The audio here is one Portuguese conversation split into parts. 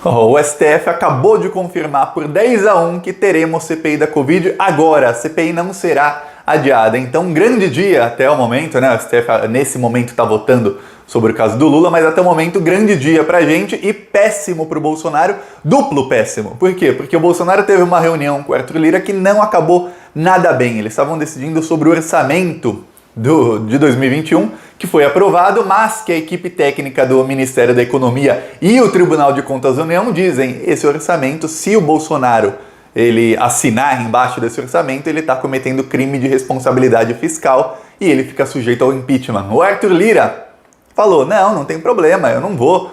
O STF acabou de confirmar por 10-1 que teremos CPI da Covid agora. A CPI não será adiada. Então, um grande dia até o momento, né? O STF nesse momento está votando sobre o caso do Lula, mas até o momento, grande dia pra gente e péssimo pro Bolsonaro, duplo péssimo. Por quê? Porque o Bolsonaro teve uma reunião com o Arthur Lira que não acabou nada bem. Eles estavam decidindo sobre o orçamento de 2021, que foi aprovado, mas que a equipe técnica do Ministério da Economia e o Tribunal de Contas da União dizem esse orçamento, se o Bolsonaro ele assinar embaixo desse orçamento, ele está cometendo crime de responsabilidade fiscal e ele fica sujeito ao impeachment. O Arthur Lira falou, não tem problema, eu não vou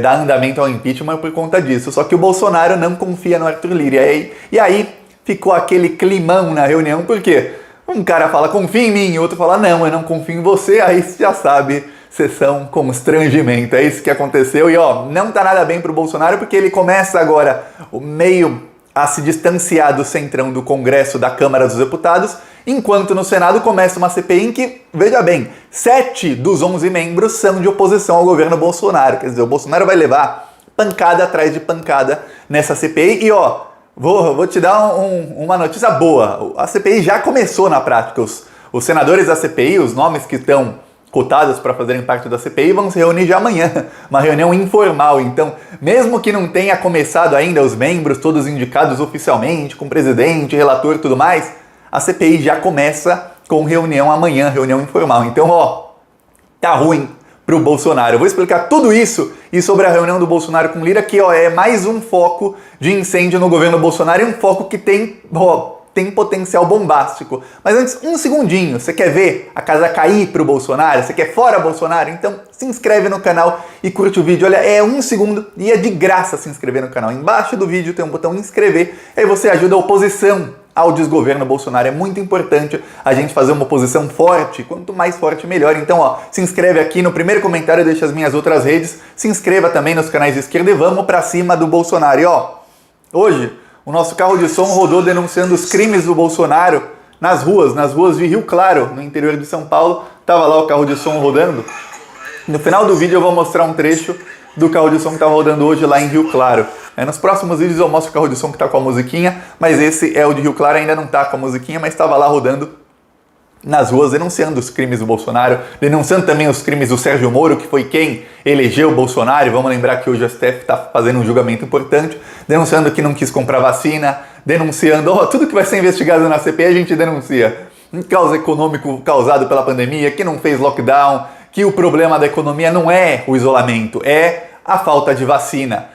dar andamento ao impeachment por conta disso. Só que o Bolsonaro não confia no Arthur Lira. E aí ficou aquele climão na reunião, porque um cara fala, confia em mim, e o outro fala, não, eu não confio em você, aí você já sabe, sessão constrangimento. É isso que aconteceu e não tá nada bem pro Bolsonaro, porque ele começa agora meio a se distanciar do centrão do Congresso, da Câmara dos Deputados, enquanto no Senado começa uma CPI em que, veja bem, 7 dos 11 membros são de oposição ao governo Bolsonaro. Quer dizer, o Bolsonaro vai levar pancada atrás de pancada nessa CPI e vou te dar uma notícia boa. A CPI já começou na prática. Os senadores da CPI, os nomes que estão cotados para fazerem parte da CPI, vão se reunir já amanhã. Uma reunião informal. Então, mesmo que não tenha começado ainda os membros, todos indicados oficialmente, com presidente, relator e tudo mais, a CPI já começa com reunião amanhã, reunião informal. Então, tá ruim pro Bolsonaro. Eu vou explicar tudo isso e sobre a reunião do Bolsonaro com Lira, que é mais um foco de incêndio no governo Bolsonaro e um foco que tem potencial bombástico. Mas antes, um segundinho, você quer ver a casa cair pro Bolsonaro? Você quer fora Bolsonaro? Então se inscreve no canal e curte o vídeo. Olha, é 1 segundo e é de graça se inscrever no canal. Embaixo do vídeo tem um botão inscrever, aí você ajuda a oposição ao desgoverno Bolsonaro. É muito importante a gente fazer uma oposição forte, quanto mais forte melhor. Então, se inscreve aqui no primeiro comentário, deixa as minhas outras redes, se inscreva também nos canais de esquerda e vamos pra cima do Bolsonaro. E hoje o nosso carro de som rodou denunciando os crimes do Bolsonaro nas ruas de Rio Claro, no interior de São Paulo. Tava lá o carro de som rodando. No final do vídeo eu vou mostrar um trecho do carro de som que estava rodando hoje lá em Rio Claro. Nos próximos vídeos eu mostro o carro de som que está com a musiquinha, mas esse é o de Rio Claro, ainda não está com a musiquinha, mas estava lá rodando nas ruas, denunciando os crimes do Bolsonaro, denunciando também os crimes do Sérgio Moro, que foi quem elegeu o Bolsonaro, e vamos lembrar que hoje o STF está fazendo um julgamento importante, denunciando que não quis comprar vacina, denunciando, tudo que vai ser investigado na CPI a gente denuncia. Um caos econômico causado pela pandemia, que não fez lockdown, que o problema da economia não é o isolamento, é a falta de vacina.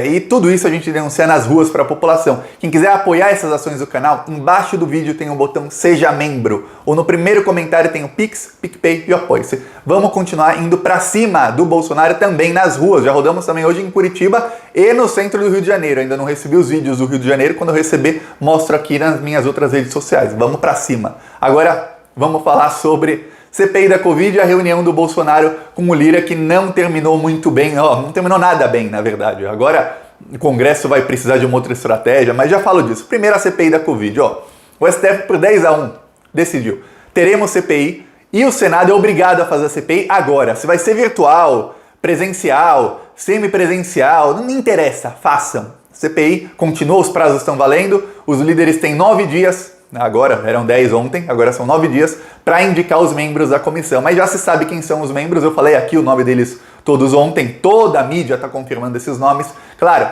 E tudo isso a gente denuncia nas ruas para a população. Quem quiser apoiar essas ações do canal, embaixo do vídeo tem o botão Seja Membro. Ou no primeiro comentário tem o Pix, PicPay e o Apoie-se. Vamos continuar indo para cima do Bolsonaro também nas ruas. Já rodamos também hoje em Curitiba e no centro do Rio de Janeiro. Ainda não recebi os vídeos do Rio de Janeiro. Quando eu receber, mostro aqui nas minhas outras redes sociais. Vamos para cima. Agora, vamos falar sobre CPI da Covid e a reunião do Bolsonaro com o Lira, que não terminou muito bem, não terminou nada bem, na verdade. Agora o Congresso vai precisar de uma outra estratégia, mas já falo disso. Primeiro a CPI da Covid, o STF por 10-1 decidiu, teremos CPI e o Senado é obrigado a fazer a CPI agora. Se vai ser virtual, presencial, semipresencial, não me interessa, façam. CPI continua, os prazos estão valendo, os líderes têm 9 dias, agora eram 10 ontem, agora são 9 dias, para indicar os membros da comissão. Mas já se sabe quem são os membros, eu falei aqui o nome deles todos ontem, toda a mídia está confirmando esses nomes. Claro,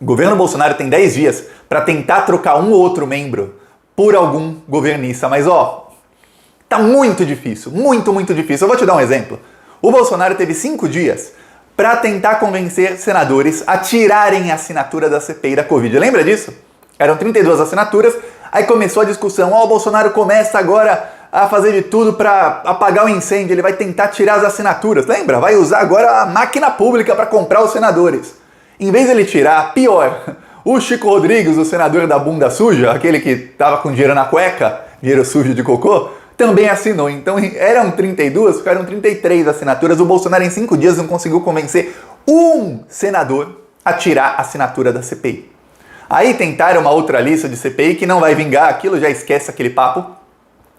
o governo Bolsonaro tem 10 dias para tentar trocar um ou outro membro por algum governista, mas tá muito difícil, muito difícil. Eu vou te dar um exemplo. O Bolsonaro teve 5 dias para tentar convencer senadores a tirarem a assinatura da CPI da Covid. Lembra disso? Eram 32 assinaturas. Aí começou a discussão, o Bolsonaro começa agora a fazer de tudo para apagar o incêndio, ele vai tentar tirar as assinaturas, lembra? Vai usar agora a máquina pública para comprar os senadores. Em vez de ele tirar, pior, o Chico Rodrigues, o senador da bunda suja, aquele que estava com dinheiro na cueca, dinheiro sujo de cocô, também assinou. Então eram 32, ficaram 33 assinaturas, o Bolsonaro em 5 dias não conseguiu convencer um senador a tirar a assinatura da CPI. Aí tentaram uma outra lista de CPI que não vai vingar, aquilo já esquece aquele papo,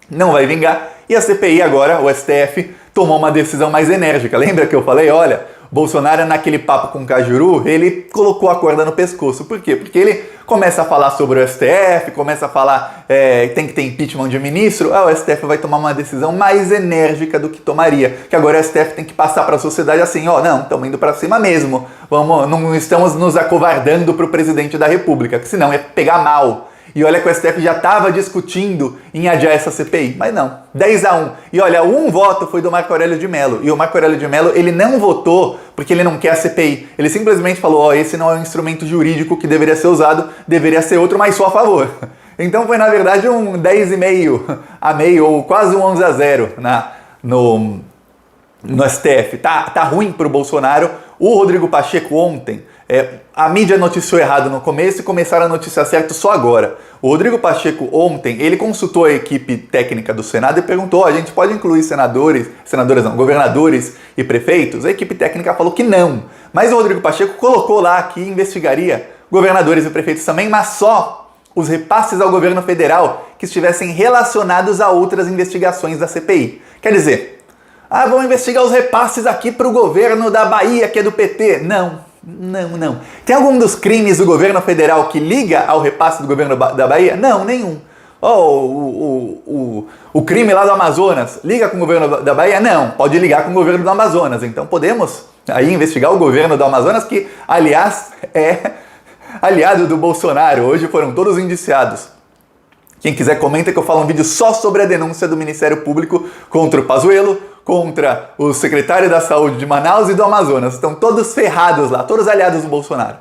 não vai vingar. E a CPI agora, o STF, tomou uma decisão mais enérgica. Lembra que eu falei, olha, Bolsonaro, naquele papo com o Cajuru, ele colocou a corda no pescoço. Por quê? Porque ele começa a falar sobre o STF, começa a falar tem que ter impeachment de ministro, o STF vai tomar uma decisão mais enérgica do que tomaria. Que agora o STF tem que passar para a sociedade assim, não, estamos indo para cima mesmo. Não estamos nos acovardando para o presidente da República, que senão é pegar mal. E olha que o STF já estava discutindo em adiar essa CPI, mas não, 10-1. E olha, um voto foi do Marco Aurélio de Mello, e o Marco Aurélio de Mello, ele não votou porque ele não quer a CPI. Ele simplesmente falou, esse não é um instrumento jurídico que deveria ser usado, deveria ser outro, mas só a favor. Então foi, na verdade, um 10,5 a meio, ou quase um 11-0 no STF. Tá ruim pro Bolsonaro. O Rodrigo Pacheco ontem, a mídia noticiou errado no começo e começaram a noticiar certo só agora. O Rodrigo Pacheco ontem, ele consultou a equipe técnica do Senado e perguntou, a gente pode incluir governadores e prefeitos? A equipe técnica falou que não. Mas o Rodrigo Pacheco colocou lá que investigaria governadores e prefeitos também, mas só os repasses ao governo federal que estivessem relacionados a outras investigações da CPI. Quer dizer, vamos investigar os repasses aqui para o governo da Bahia, que é do PT. Não. Tem algum dos crimes do governo federal que liga ao repasse do governo da Bahia? Não, nenhum. O crime lá do Amazonas liga com o governo da Bahia? Não, pode ligar com o governo do Amazonas. Então podemos aí investigar o governo do Amazonas, que, aliás, é aliado do Bolsonaro. Hoje foram todos indiciados. Quem quiser comenta que eu falo um vídeo só sobre a denúncia do Ministério Público contra o Pazuello, contra o secretário da Saúde de Manaus e do Amazonas. Estão todos ferrados lá, todos aliados do Bolsonaro.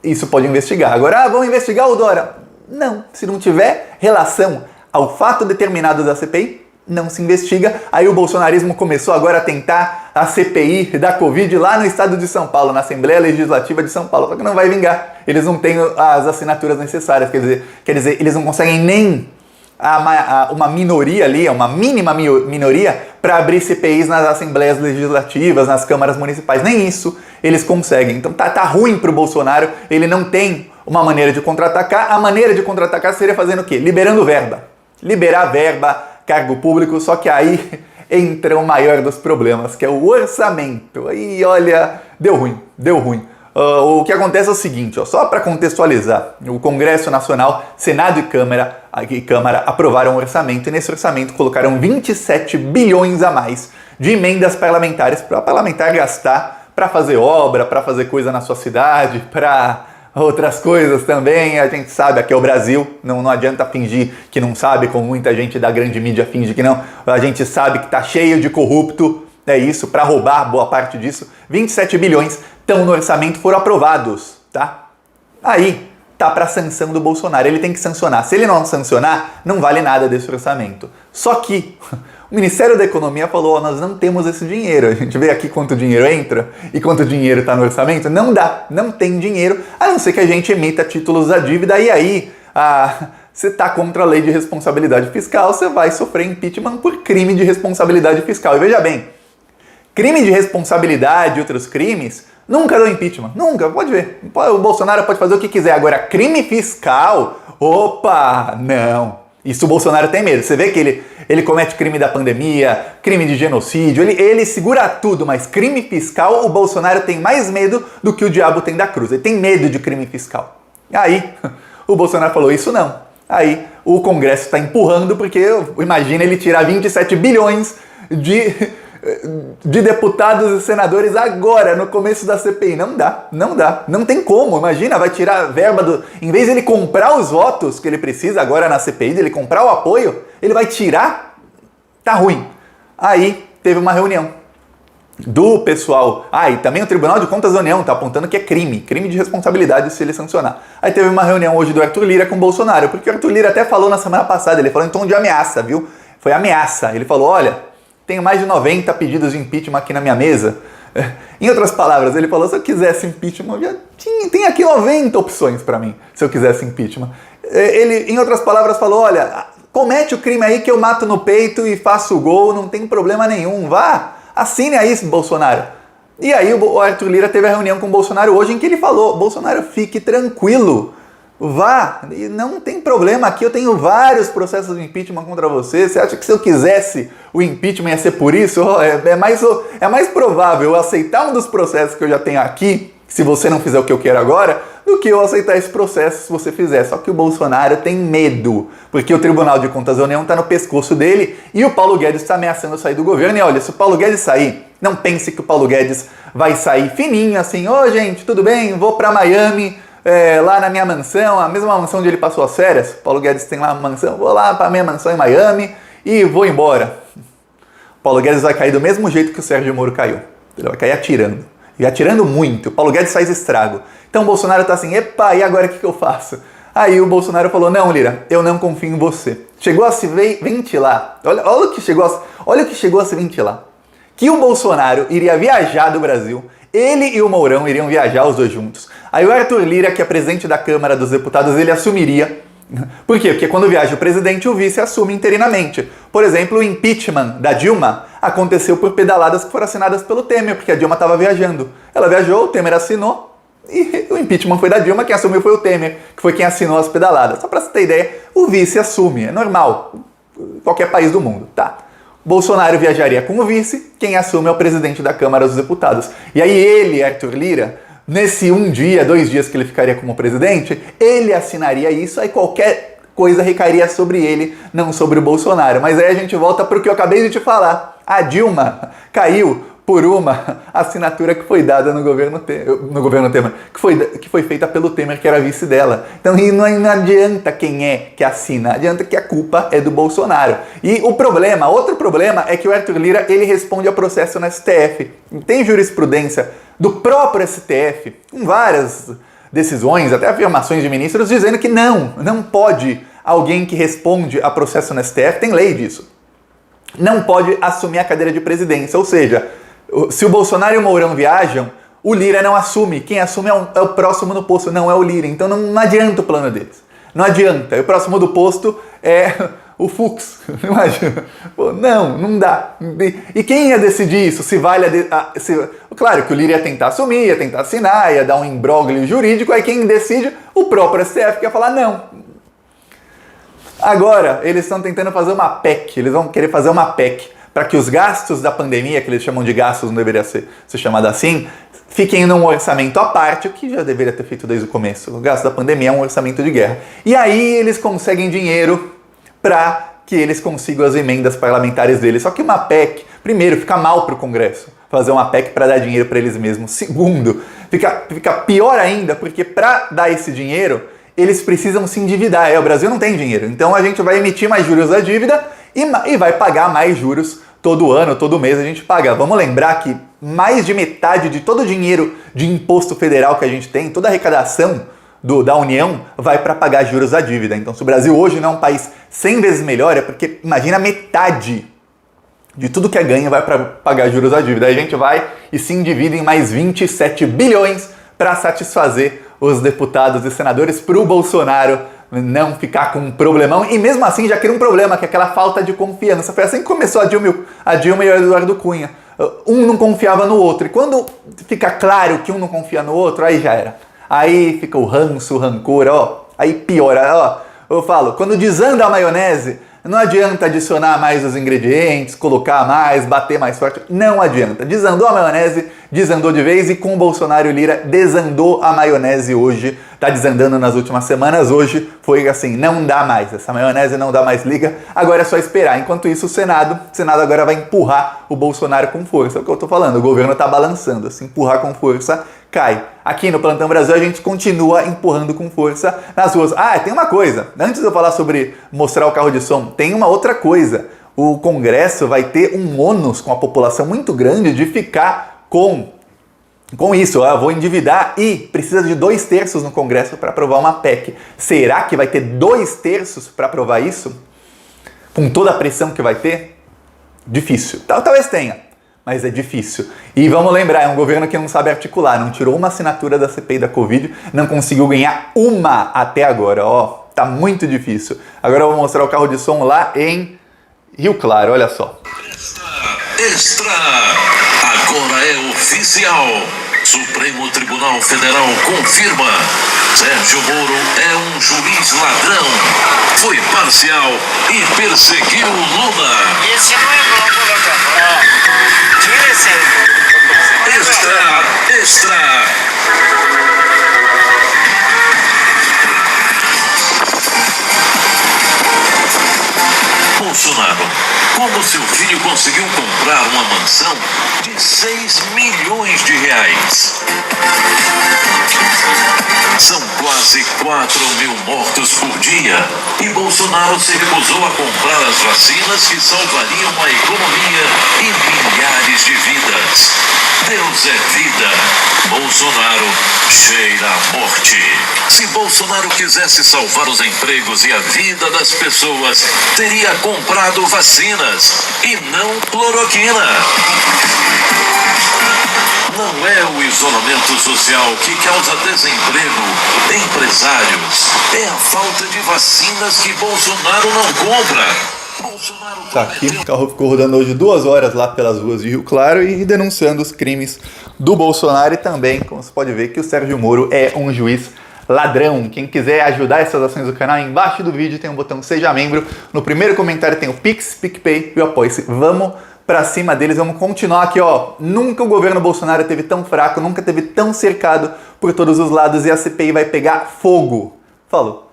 Isso pode investigar. Agora, vão investigar o Dória? Não. Se não tiver relação ao fato determinado da CPI, não se investiga. Aí o bolsonarismo começou agora a tentar a CPI da Covid lá no estado de São Paulo, na Assembleia Legislativa de São Paulo. Só que não vai vingar. Eles não têm as assinaturas necessárias. Quer dizer, eles não conseguem nem uma minoria ali, uma mínima minoria, para abrir CPIs nas Assembleias Legislativas, nas câmaras municipais. Nem isso eles conseguem. Então tá ruim pro Bolsonaro, ele não tem uma maneira de contra-atacar. A maneira de contra-atacar seria fazendo o quê? Liberando verba. Liberar verba, cargo público, só que aí entra o maior dos problemas, que é o orçamento. Aí, olha, deu ruim. O que acontece é o seguinte, só para contextualizar, o Congresso Nacional, Senado e Câmara aprovaram um orçamento, e nesse orçamento colocaram 27 bilhões a mais de emendas parlamentares para parlamentar gastar para fazer obra, para fazer coisa na sua cidade, para outras coisas também. A gente sabe, aqui é o Brasil, não adianta fingir que não sabe, como muita gente da grande mídia finge que não. A gente sabe que tá cheio de corrupto, é isso, para roubar boa parte disso. 27 bilhões estão no orçamento, foram aprovados, tá? Aí tá para sanção do Bolsonaro, ele tem que sancionar. Se ele não sancionar, não vale nada desse orçamento. Só que o Ministério da Economia falou, nós não temos esse dinheiro. A gente vê aqui quanto dinheiro entra e quanto dinheiro está no orçamento. Não dá, não tem dinheiro, a não ser que a gente emita títulos da dívida. E aí, você está contra a lei de responsabilidade fiscal, você vai sofrer impeachment por crime de responsabilidade fiscal. E veja bem, crime de responsabilidade e outros crimes nunca dão impeachment, nunca, pode ver. O Bolsonaro pode fazer o que quiser. Agora, crime fiscal, opa, não. Isso o Bolsonaro tem medo. Você vê que ele comete crime da pandemia, crime de genocídio, ele segura tudo, mas crime fiscal o Bolsonaro tem mais medo do que o diabo tem da cruz. Ele tem medo de crime fiscal. Aí, o Bolsonaro falou, isso não. Aí, o Congresso está empurrando, porque imagina ele tirar 27 bilhões de deputados e senadores agora, no começo da CPI. Não dá, não tem como. Imagina, vai tirar a verba em vez de ele comprar os votos que ele precisa agora na CPI, dele comprar o apoio, ele vai tirar? Tá ruim. Aí teve uma reunião do pessoal. E também o Tribunal de Contas da União tá apontando que é crime de responsabilidade se ele sancionar. Aí teve uma reunião hoje do Arthur Lira com o Bolsonaro, porque o Arthur Lira até falou na semana passada, ele falou em tom de ameaça, viu? Foi ameaça. Ele falou, olha, tenho mais de 90 pedidos de impeachment aqui na minha mesa. Em outras palavras, ele falou, se eu quisesse impeachment, tem aqui 90 opções para mim, se eu quisesse impeachment. Ele, em outras palavras, falou, olha, comete o crime aí que eu mato no peito e faço o gol, não tem problema nenhum, vá, assine aí, Bolsonaro. E aí o Arthur Lira teve a reunião com o Bolsonaro hoje em que ele falou, Bolsonaro, fique tranquilo, vá, e não tem problema, aqui eu tenho vários processos de impeachment contra você. Você acha que se eu quisesse o impeachment ia ser por isso? É mais provável eu aceitar um dos processos que eu já tenho aqui, se você não fizer o que eu quero agora, do que eu aceitar esse processo se você fizer. Só que o Bolsonaro tem medo, porque o Tribunal de Contas da União está no pescoço dele e o Paulo Guedes está ameaçando sair do governo. E olha, se o Paulo Guedes sair, não pense que o Paulo Guedes vai sair fininho assim, gente, tudo bem, vou para Miami, lá na minha mansão, a mesma mansão onde ele passou as férias. O Paulo Guedes tem lá uma mansão, vou lá para minha mansão em Miami e vou embora. O Paulo Guedes vai cair do mesmo jeito que o Sérgio Moro caiu. Ele vai cair atirando. E atirando muito. O Paulo Guedes faz estrago. Então o Bolsonaro tá assim, epa, e agora o que eu faço? Aí o Bolsonaro falou, não, Lira, eu não confio em você. Chegou a se ventilar. Olha o que chegou a se ventilar. Que o Bolsonaro iria viajar do Brasil, ele e o Mourão iriam viajar os dois juntos. Aí o Arthur Lira, que é presidente da Câmara dos Deputados, ele assumiria. Por quê? Porque quando viaja o presidente, o vice assume interinamente. Por exemplo, o impeachment da Dilma aconteceu por pedaladas que foram assinadas pelo Temer, porque a Dilma estava viajando. Ela viajou, o Temer assinou, e o impeachment foi da Dilma, quem assumiu foi o Temer, que foi quem assinou as pedaladas. Só para você ter ideia, o vice assume, é normal, qualquer país do mundo, tá? Bolsonaro viajaria com o vice, quem assume é o presidente da Câmara dos Deputados. E aí ele, Arthur Lira, nesse 1 dia, 2 dias que ele ficaria como presidente, ele assinaria isso, aí qualquer coisa recairia sobre ele, não sobre o Bolsonaro. Mas aí a gente volta para o que eu acabei de te falar. A Dilma caiu por uma assinatura que foi dada no governo Temer, que foi feita pelo Temer, que era vice dela. Então não adianta quem é que assina, adianta que a culpa é do Bolsonaro. E outro problema é que o Arthur Lira, ele responde ao processo no STF. Tem jurisprudência do próprio STF, com várias decisões, até afirmações de ministros, dizendo que não pode alguém que responde a processo no STF, tem lei disso, não pode assumir a cadeira de presidência. Ou seja, se o Bolsonaro e o Mourão viajam, o Lira não assume. Quem assume é o próximo no posto, não é o Lira. Então não adianta o plano deles. Não adianta. O próximo do posto é o Fux. Imagina. Não dá. E quem ia decidir isso? Claro que o Lira ia tentar assumir, ia tentar assinar, ia dar um imbróglio jurídico. Aí quem decide? O próprio STF, que ia falar não. Agora, eles estão tentando fazer uma PEC. Eles vão querer fazer uma PEC para que os gastos da pandemia, que eles chamam de gastos, não deveria ser chamado assim, fiquem num orçamento à parte, o que já deveria ter feito desde o começo. O gasto da pandemia é um orçamento de guerra. E aí eles conseguem dinheiro para que eles consigam as emendas parlamentares deles. Só que uma PEC, primeiro, fica mal para o Congresso fazer uma PEC para dar dinheiro para eles mesmos. Segundo, fica pior ainda, porque para dar esse dinheiro, eles precisam se endividar. O Brasil não tem dinheiro. Então a gente vai emitir mais juros da dívida e vai pagar mais juros todo ano, todo mês a gente paga. Vamos lembrar que mais de metade de todo o dinheiro de imposto federal que a gente tem, toda a arrecadação da União, vai para pagar juros da dívida. Então, se o Brasil hoje não é um país 100 vezes melhor, é porque, imagina, metade de tudo que é ganho vai para pagar juros da dívida. Aí a gente vai e se endivida em mais 27 bilhões para satisfazer os deputados e senadores, para o Bolsonaro não ficar com um problemão. E mesmo assim já cria um problema, que é aquela falta de confiança. Foi assim que começou a Dilma e o Eduardo Cunha. Um não confiava no outro. E quando fica claro que um não confia no outro, aí já era. Aí fica o ranço, o rancor, aí piora. Eu falo, quando desanda a maionese, não adianta adicionar mais os ingredientes, colocar mais, bater mais forte. Não adianta. Desandou a maionese, desandou de vez, e com o Bolsonaro e o Lira desandou a maionese hoje. Tá desandando nas últimas semanas. Hoje foi assim, não dá mais. Essa maionese não dá mais liga. Agora é só esperar. Enquanto isso, o Senado agora vai empurrar o Bolsonaro com força. É o que eu tô falando. O governo tá balançando. Se empurrar com força, cai. Aqui no Plantão Brasil a gente continua empurrando com força nas ruas. Tem uma coisa. Antes de eu falar sobre mostrar o carro de som, tem uma outra coisa. O Congresso vai ter um ônus com a população muito grande de ficar com isso. Eu vou endividar e precisa de 2/3 no Congresso para aprovar uma PEC. Será que vai ter 2/3 para aprovar isso? Com toda a pressão que vai ter? Difícil. Talvez tenha, mas é difícil. E vamos lembrar, é um governo que não sabe articular, não tirou uma assinatura da CPI da Covid, não conseguiu ganhar uma até agora. Tá muito difícil. Agora eu vou mostrar o carro de som lá em Rio Claro, olha só. Extra! Agora é oficial! Supremo Tribunal Federal confirma: Sérgio Moro é um juiz ladrão. Foi parcial e perseguiu Lula. Esse não é bom, colocar. Tira esse aí. Extra. Bolsonaro, como seu filho conseguiu comprar uma mansão de 6 milhões de reais? São quase 4.000 mortos por dia e Bolsonaro se recusou a comprar as vacinas que salvariam a economia e milhares de vidas. Deus é vida. Bolsonaro cheira a morte. Se Bolsonaro quisesse salvar os empregos e a vida das pessoas, teria comprado vacinas e não cloroquina. Não é o isolamento social que causa desemprego, empresários. É a falta de vacinas que Bolsonaro não compra. Tá aqui, o carro ficou rodando hoje 2 horas lá pelas ruas de Rio Claro e denunciando os crimes do Bolsonaro e também, como você pode ver, que o Sérgio Moro é um juiz ladrão. Quem quiser ajudar essas ações do canal, embaixo do vídeo tem um botão Seja Membro. No primeiro comentário tem o Pix, PicPay e o Apoia-se. Vamos pra cima deles, vamos continuar aqui, ó. Nunca o governo Bolsonaro teve tão fraco, nunca teve tão cercado por todos os lados e a CPI vai pegar fogo. Falou!